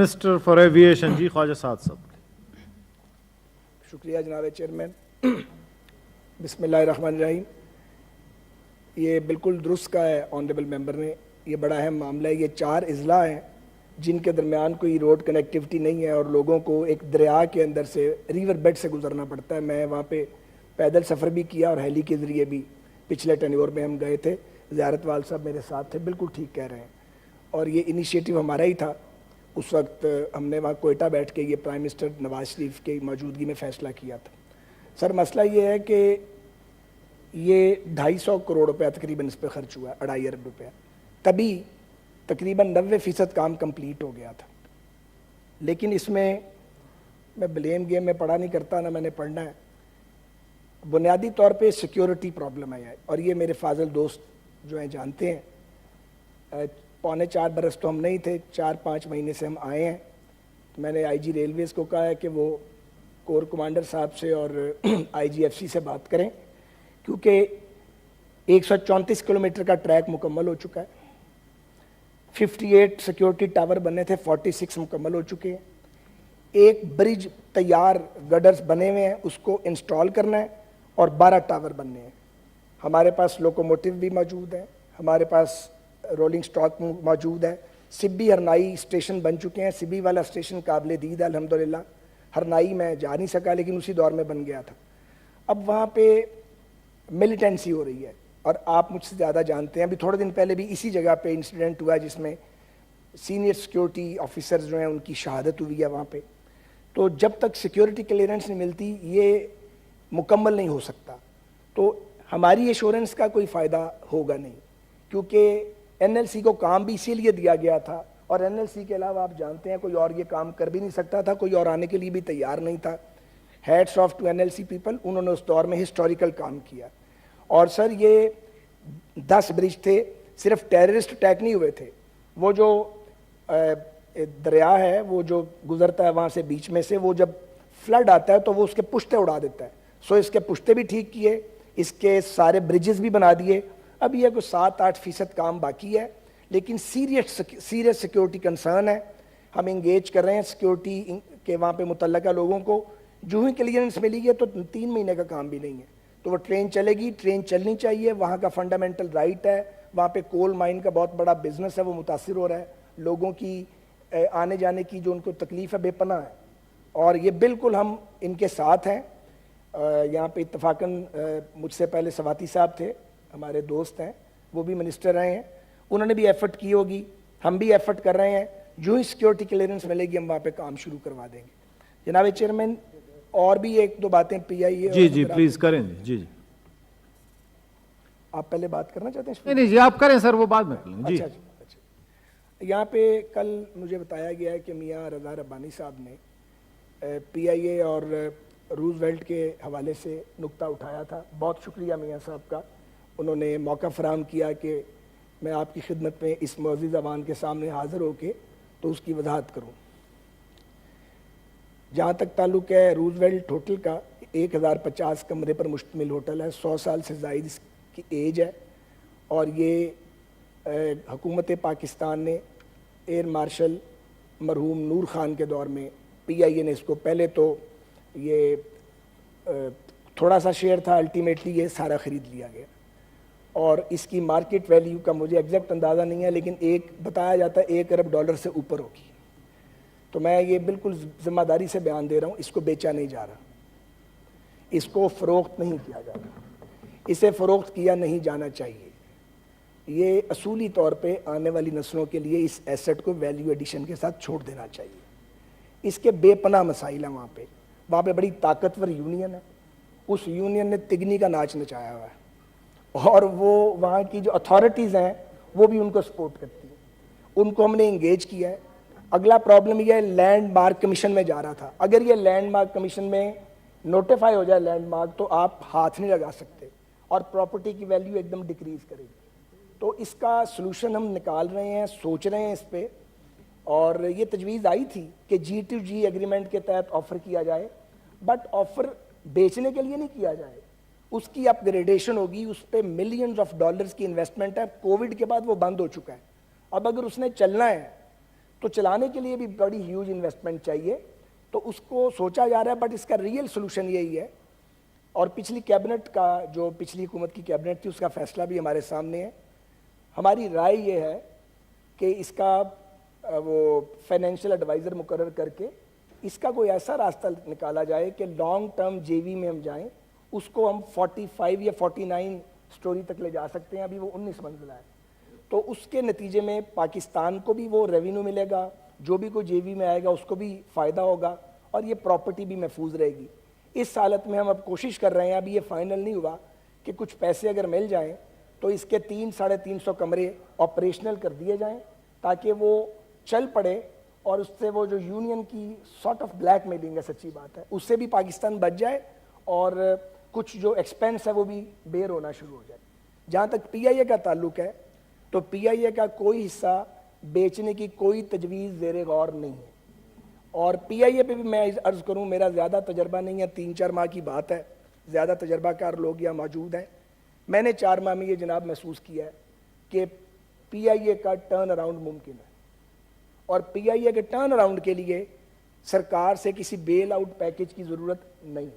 Minister for aviation جی خواجہ سعد صاحب. شکریہ جناب چیئرمین. بسم اللہ الرحمن الرحیم. یہ بالکل درست کہا ہے آنریبل ممبر نے, یہ بڑا اہم معاملہ ہے. یہ 4 اضلاع ہیں جن کے درمیان کوئی روڈ کنیکٹیوٹی نہیں ہے اور لوگوں کو ایک دریا کے اندر سے, ریور بیڈ سے گزرنا پڑتا ہے. میں وہاں پہ پیدل سفر بھی کیا اور ہیلی کے ذریعے بھی پچھلے ٹینیور میں ہم گئے تھے. زیارت وال صاحب میرے ساتھ تھے, بالکل ٹھیک کہہ رہے ہیں. اور یہ انیشیٹو ہمارا ہی تھا. اس وقت ہم نے وہاں کوئٹہ بیٹھ کے یہ پرائم منسٹر نواز شریف کی موجودگی میں فیصلہ کیا تھا. سر مسئلہ یہ ہے کہ یہ 250 کروڑ روپیہ تقریباً اس پہ خرچ ہوا, 2.5 ارب روپیہ. تبھی تقریباً 90% کام کمپلیٹ ہو گیا تھا. لیکن اس میں بلیم گیم میں پڑھا نہیں کرتا, نہ میں نے پڑھنا ہے. بنیادی طور پہ سیکیورٹی پرابلم ہے, اور یہ میرے فاضل دوست جو ہیں جانتے ہیں. 3.25 برس تو ہم نہیں تھے, 4-5 مہینے سے ہم آئے ہیں. میں نے آئی جی ریلویز کو کہا ہے کہ وہ کور کمانڈر صاحب سے اور آئی جی ایف سی سے بات کریں, کیونکہ 134 کلومیٹر کا ٹریک مکمل ہو چکا ہے. 58 سیکیورٹی ٹاور بنے تھے, 46 مکمل ہو چکے ہیں. ایک برج تیار, گڈرز بنے ہوئے ہیں, اس کو انسٹال کرنا ہے, اور 12 ٹاور بننے ہیں. ہمارے پاس لوکوموٹیو بھی موجود ہیں, ہمارے پاس رولنگ سٹاک موجود ہے. سبی ہرنائی اسٹیشن بن چکے ہیں. سبی والا اسٹیشن قابل دید ہے الحمدللہ. ہرنائی میں جا نہیں سکا لیکن اسی دور میں بن گیا تھا. اب وہاں پہ ملیٹنسی ہو رہی ہے, اور آپ مجھ سے زیادہ جانتے ہیں. ابھی تھوڑے دن پہلے بھی اسی جگہ پہ انسیڈنٹ ہوا جس میں سینئر سیکیورٹی آفیسرز جو ہیں ان کی شہادت ہوئی ہے وہاں پہ. تو جب تک سیکیورٹی کلیئرنس نہیں ملتی یہ مکمل نہیں ہو سکتا. تو ہماری ایشورنس کا کوئی فائدہ ہوگا نہیں, کیونکہ این ایل سی کو کام بھی اسی لیے دیا گیا تھا, اور این ایل سی کے علاوہ آپ جانتے ہیں کوئی اور یہ کام کر بھی نہیں سکتا تھا, کوئی اور آنے کے لیے بھی تیار نہیں تھا. Heads of two N L C people, انہوں نے اس دور میں ہسٹوریکل کام کیا. اور سر یہ 10 برج تھے, صرف ٹیررسٹ اٹیک نہیں ہوئے تھے. وہ جو دریا ہے وہ جو گزرتا ہے وہاں سے بیچ میں سے, وہ جب فلڈ آتا ہے تو وہ اس کے پشتے اڑا دیتا ہے. سو اس کے پشتے بھی ٹھیک کیے, اس کے سارے برجز بھی بنا دیے. اب یہ کوئی 7-8% کام باقی ہے, لیکن سیریس سیکیورٹی کنسرن ہے. ہم انگیج کر رہے ہیں سیکیورٹی کے وہاں پہ متعلقہ لوگوں کو. جو ہی کلیئرنس ملی ہے تو 3 مہینے کا کام بھی نہیں ہے, تو وہ ٹرین چلے گی. ٹرین چلنی چاہیے, وہاں کا فنڈامنٹل رائٹ ہے. وہاں پہ کول مائن کا بہت بڑا بزنس ہے, وہ متاثر ہو رہا ہے. لوگوں کی آنے جانے کی جو ان کو تکلیف ہے بے پناہ ہے, اور یہ بالکل ہم ان کے ساتھ ہیں. یہاں پہ اتفاقاً مجھ سے پہلے سواتی صاحب تھے, ہمارے دوست ہیں, وہ بھی منسٹر رہے ہیں, انہوں نے بھی ایفرٹ کی ہوگی, ہم بھی ایفرٹ کر رہے ہیں. جو ہی سیکیورٹی کلیئرنس ملے گی ہم وہاں پہ کام شروع کروا دیں گے. جناب چیئرمین, اور بھی 1-2 باتیں پی آئی اے. جی پلیز کریں. جی آپ پہلے بات کرنا چاہتے ہیں؟ نہیں جی آپ کریں سر, وہ بعد میں کریں. جی اچھا. یہاں پہ کل مجھے بتایا گیا ہے کہ میاں رضا ربانی صاحب نے پی آئی اے اور روز ویلٹ کے حوالے سے نکتہ اٹھایا تھا. بہت شکریہ میاں صاحب کا, انہوں نے موقع فراہم کیا کہ میں آپ کی خدمت میں اس معزز زبان کے سامنے حاضر ہو کے تو اس کی وضاحت کروں. جہاں تک تعلق ہے روز ویلٹ ہوٹل کا, 1050 کمرے پر مشتمل ہوٹل ہے. 100 سال سے زائد اس کی ایج ہے, اور یہ حکومت پاکستان نے ایئر مارشل مرحوم نور خان کے دور میں پی آئی اے نے اس کو, پہلے تو یہ تھوڑا سا شیئر تھا, الٹیمیٹلی یہ سارا خرید لیا گیا. اور اس کی مارکیٹ ویلیو کا مجھے ایگزیکٹ اندازہ نہیں ہے, لیکن بتایا جاتا ہے $1 ارب سے اوپر ہوگی. تو میں یہ بالکل ذمہ داری سے بیان دے رہا ہوں, اس کو بیچا نہیں جا رہا, اس کو فروخت نہیں کیا جا رہا, اسے فروخت کیا نہیں جانا چاہیے. یہ اصولی طور پہ آنے والی نسلوں کے لیے اس ایسٹ کو ویلیو ایڈیشن کے ساتھ چھوڑ دینا چاہیے. اس کے بے پناہ مسائل ہیں وہاں پہ بڑی طاقتور یونین ہے. اس یونین نے تگنی کا ناچ نچایا ہوا ہے, اور وہ وہاں کی جو اتھارٹیز ہیں وہ بھی ان کو سپورٹ کرتی ہیں. ان کو ہم نے انگیج کیا ہے. اگلا پرابلم یہ ہے, لینڈ مارک کمیشن میں جا رہا تھا. اگر یہ لینڈ مارک کمیشن میں نوٹیفائی ہو جائے لینڈ مارک, تو آپ ہاتھ نہیں لگا سکتے, اور پراپرٹی کی ویلیو ایک دم ڈکریز کرے گی. تو اس کا سلوشن ہم نکال رہے ہیں, سوچ رہے ہیں اس پہ. اور یہ تجویز آئی تھی کہ G2G ایگریمنٹ کے تحت آفر کیا جائے, بٹ آفر بیچنے کے لیے نہیں کیا جائے, اس کی اپ گریڈیشن ہوگی. اس پہ ملینز آف ڈالرز کی انویسٹمنٹ ہے. کووڈ کے بعد وہ بند ہو چکا ہے. اب اگر اس نے چلنا ہے تو چلانے کے لیے بھی بڑی ہیوج انویسٹمنٹ چاہیے. تو اس کو سوچا جا رہا ہے, بٹ اس کا ریئل سولوشن یہی ہے. اور پچھلی کیبنٹ کا, جو پچھلی حکومت کی کیبنٹ تھی, اس کا فیصلہ بھی ہمارے سامنے ہے. ہماری رائے یہ ہے کہ اس کا وہ فائنینشیل ایڈوائزر مقرر کر کے اس کا کوئی ایسا راستہ نکالا جائے کہ لانگ ٹرم جے وی میں ہم جائیں. اس کو ہم 45 یا 49 سٹوری تک لے جا سکتے ہیں, ابھی وہ 19 منزلہ ہے. تو اس کے نتیجے میں پاکستان کو بھی وہ ریونیو ملے گا, جو بھی کوئی جے وی میں آئے گا اس کو بھی فائدہ ہوگا, اور یہ پراپرٹی بھی محفوظ رہے گی. اس حالت میں ہم اب کوشش کر رہے ہیں, ابھی یہ فائنل نہیں ہوا, کہ کچھ پیسے اگر مل جائیں تو اس کے 300-350 کمرے آپریشنل کر دیے جائیں, تاکہ وہ چل پڑے, اور اس سے وہ جو یونین کی سارٹ آف بلیک میلنگ ہے, سچی بات ہے, اس سے بھی پاکستان بچ جائے, اور کچھ جو ایکسپینس ہے وہ بھی بیر ہونا شروع ہو جائے. جہاں تک پی آئی اے کا تعلق ہے, تو پی آئی اے کا کوئی حصہ بیچنے کی کوئی تجویز زیر غور نہیں ہے. اور پی آئی اے پہ بھی میں عرض کروں, میرا زیادہ تجربہ نہیں ہے, 3-4 ماہ کی بات ہے, زیادہ تجربہ کار لوگ یہاں موجود ہیں. میں نے 4 ماہ میں یہ جناب محسوس کیا ہے کہ پی آئی اے کا ٹرن اراؤنڈ ممکن ہے, اور پی آئی اے کے ٹرن اراؤنڈ کے لیے سرکار سے کسی بیل آؤٹ پیکج کی ضرورت نہیں.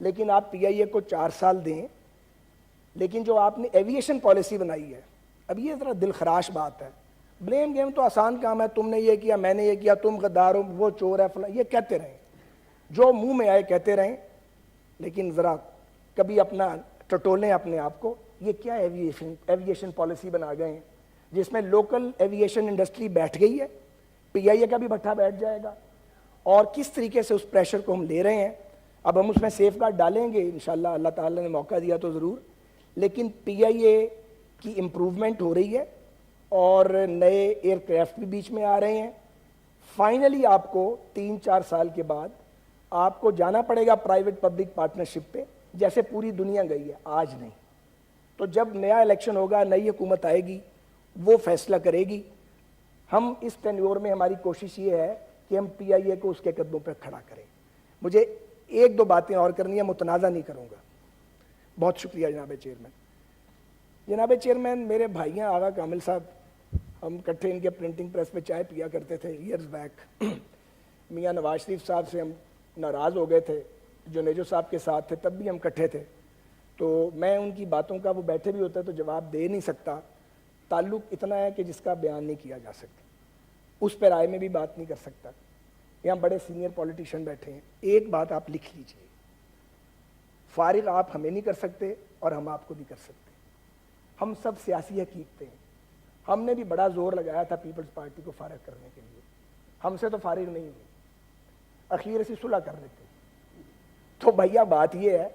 لیکن آپ پی آئی اے کو 4 سال دیں, لیکن جو آپ نے ایویشن پالیسی بنائی ہے, اب یہ ذرا دل خراش بات ہے. بلیم گیم تو آسان کام ہے, تم نے یہ کیا, میں نے یہ کیا, تم غدار ہو, وہ چور ہے, فلاں, یہ کہتے رہیں, جو منہ میں آئے کہتے رہیں, لیکن ذرا کبھی اپنا ٹٹولیں اپنے آپ کو. یہ کیا ایویشن پالیسی بنا گئے ہیں, جس میں لوکل ایویشن انڈسٹری بیٹھ گئی ہے, پی آئی اے کا بھی بھٹا بیٹھ جائے گا, اور کس طریقے سے اس پریشر کو ہم لے رہے ہیں. اب ہم اس میں سیف گارڈ ڈالیں گے انشاءاللہ, اللہ تعالیٰ نے موقع دیا تو ضرور, لیکن پی آئی اے کی امپروومنٹ ہو رہی ہے, اور نئے ایئر کرافٹ بھی بیچ میں آ رہے ہیں. فائنلی آپ کو 3-4 سال کے بعد آپ کو جانا پڑے گا پرائیویٹ پبلک پارٹنرشپ پہ, جیسے پوری دنیا گئی ہے, آج نہیں. تو جب نیا الیکشن ہوگا, نئی حکومت آئے گی, وہ فیصلہ کرے گی. ہم اس ٹینیور میں ہماری کوشش یہ ہے کہ ہم پی آئی اے کو اس کے قدموں پہ کھڑا کریں. مجھے 1-2 باتیں اور کرنی ہے, متنازع نہیں کروں گا. بہت شکریہ جناب چیئرمین. جناب چیئرمین, میرے بھائی ہیں آغا کامل صاحب, ہم کٹھے ان کے پرنٹنگ پریس پہ چائے پیا کرتے تھے ایئرز بیک. میاں نواز شریف صاحب سے ہم ناراض ہو گئے تھے, جنیجو صاحب کے ساتھ تھے, تب بھی ہم کٹھے تھے. تو میں ان کی باتوں کا, وہ بیٹھے بھی ہوتے تو جواب دے نہیں سکتا. تعلق اتنا ہے کہ جس کا بیان نہیں کیا جا سکتا, اس پہ رائے میں بھی بات نہیں کر سکتا. یہاں بڑے سینئر پولیٹیشین بیٹھے ہیں. ایک بات آپ لکھ لیجئے, فارغ آپ ہمیں نہیں کر سکتے اور ہم آپ کو نہیں کر سکتے. ہم سب سیاسی حقیقتیں ہیں. ہم نے بھی بڑا زور لگایا تھا پیپلز پارٹی کو فارغ کرنے کے لیے, ہم سے تو فارغ نہیں ہوئی, اخیر سے صلح کر لیتے. تو بھیا بات یہ ہے,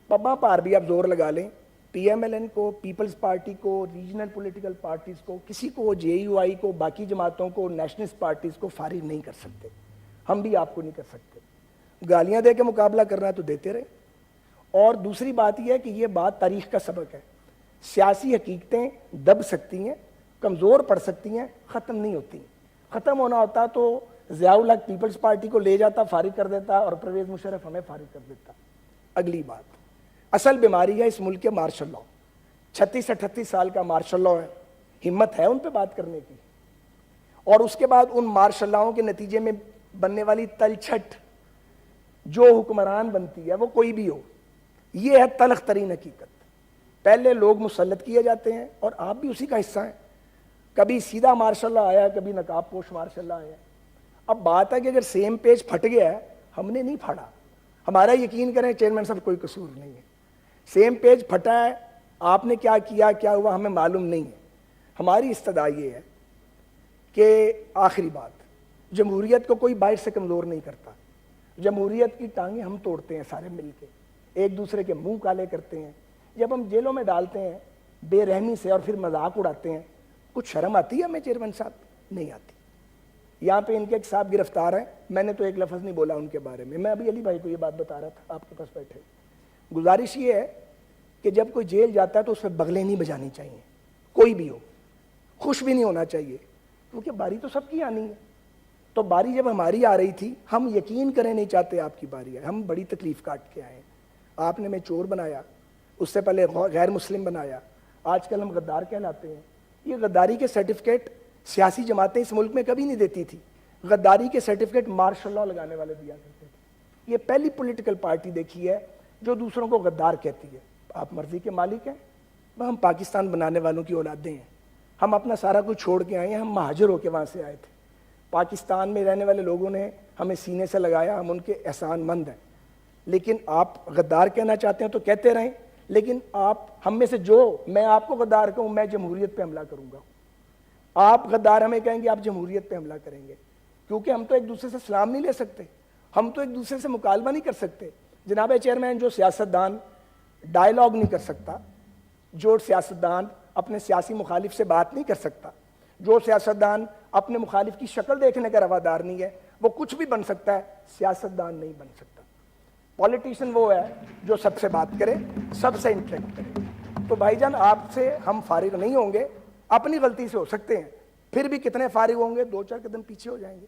پبا پار بھی آپ زور لگا لیں, پی ایم ایل این کو, پیپلز پارٹی کو, ریجنل پولیٹیکل پارٹیز کو, کسی کو, جے یو آئی کو, باقی جماعتوں کو, نیشنلسٹ پارٹیز کو فارغ نہیں کر سکتے. ہم بھی آپ کو نہیں کر سکتے. گالیاں دے کے مقابلہ کرنا ہے تو دیتے رہے. اور دوسری بات یہ ہے کہ یہ بات تاریخ کا سبق ہے, سیاسی حقیقتیں دب سکتی ہیں, کمزور پڑ سکتی ہیں, ختم نہیں ہوتی. ختم ہونا ہوتا تو ضیاء الحق پیپلز پارٹی کو لے جاتا, فارغ کر دیتا, اور پرویز مشرف ہمیں فارغ کر دیتا. اگلی بات, اصل بیماری ہے اس ملک کے مارشل لاء. 36-38 سال کا مارشل لاء ہے, ہمت ہے ان پہ بات کرنے کی. اور اس کے بعد ان مارشل لاؤں کے نتیجے میں بننے والی تلچھٹ, جو حکمران بنتی ہے وہ کوئی بھی ہو, یہ ہے تلخ ترین حقیقت. پہلے لوگ مسلط کیے جاتے ہیں, اور آپ بھی اسی کا حصہ ہیں. کبھی سیدھا مارشل لاء آیا, کبھی نقاب پوش مارشل لاء آیا. اب بات ہے کہ اگر سیم پیج پھٹ گیا ہے, ہم نے نہیں پھاڑا, ہمارا یقین کریں چیئرمین صاحب کوئی قصور نہیں ہے. سیم پیج پھٹا ہے, آپ نے کیا کیا, کیا ہوا, ہمیں معلوم نہیں ہے. ہماری استدعا یہ ہے کہ آخری بات, جمہوریت کو کوئی باہر سے کمزور نہیں کرتا. جمہوریت کی ٹانگیں ہم توڑتے ہیں سارے مل کے, ایک دوسرے کے منہ کالے کرتے ہیں. جب ہم جیلوں میں ڈالتے ہیں بے رحمی سے اور پھر مذاق اڑاتے ہیں, کچھ شرم آتی ہے ہمیں چیئرمین صاحب؟ نہیں آتی. یہاں پہ ان کے ایک صاحب گرفتار ہیں, میں نے تو ایک لفظ نہیں بولا ان کے بارے میں. میں ابھی علی بھائی کو یہ بات بتا رہا تھا, آپ کے پاس بیٹھے. گزارش یہ ہے کہ جب کوئی جیل جاتا ہے تو اس پہ بغلیں نہیں بجانی چاہیے, کوئی بھی ہو. خوش بھی نہیں ہونا چاہیے, کیونکہ باری تو سب کی آنی ہے. تو باری جب ہماری آ رہی تھی, ہم یقین کریں نہیں چاہتے آپ کی باری ہے, ہم بڑی تکلیف کاٹ کے آئے ہیں. آپ نے ہمیں چور بنایا, اس سے پہلے غیر مسلم بنایا, آج کل ہم غدار کہلاتے ہیں. یہ غداری کے سرٹیفکیٹ سیاسی جماعتیں اس ملک میں کبھی نہیں دیتی تھی. غداری کے سرٹیفکیٹ مارشل لاء لگانے والے دیا کرتے تھے. یہ پہلی پولیٹیکل پارٹی دیکھی ہے جو دوسروں کو غدار کہتی ہے. آپ مرضی کے مالک ہیں, ہم پاکستان بنانے والوں کی اولادیں ہیں. ہم اپنا سارا کچھ چھوڑ کے آئے ہیں, ہم مہاجر ہو کے وہاں سے آئے تھے. پاکستان میں رہنے والے لوگوں نے ہمیں سینے سے لگایا, ہم ان کے احسان مند ہیں. لیکن آپ غدار کہنا چاہتے ہیں تو کہتے رہیں, لیکن آپ ہم میں سے جو, میں آپ کو غدار کہوں, میں جمہوریت پہ حملہ کروں گا. آپ غدار ہمیں کہیں گے, آپ جمہوریت پہ حملہ کریں گے. کیونکہ ہم تو ایک دوسرے سے سلام نہیں لے سکتے, ہم تو ایک دوسرے سے مکالمہ نہیں کر سکتے. جناب چیئرمین, جو سیاستدان ڈائیلاگ نہیں کر سکتا, جو سیاستدان اپنے سیاسی مخالف سے بات نہیں کر سکتا, جو سیاستدان اپنے مخالف کی شکل دیکھنے کا روادار نہیں ہے, وہ کچھ بھی بن سکتا ہے, سیاستدان نہیں بن سکتا. پولیٹیشین وہ ہے جو سب سے بات کرے, سب سے انٹریکٹ کرے. تو بھائی جان, آپ سے ہم فارغ نہیں ہوں گے, اپنی غلطی سے ہو سکتے ہیں, پھر بھی کتنے فارغ ہوں گے, 2-4 قدم پیچھے ہو جائیں گے.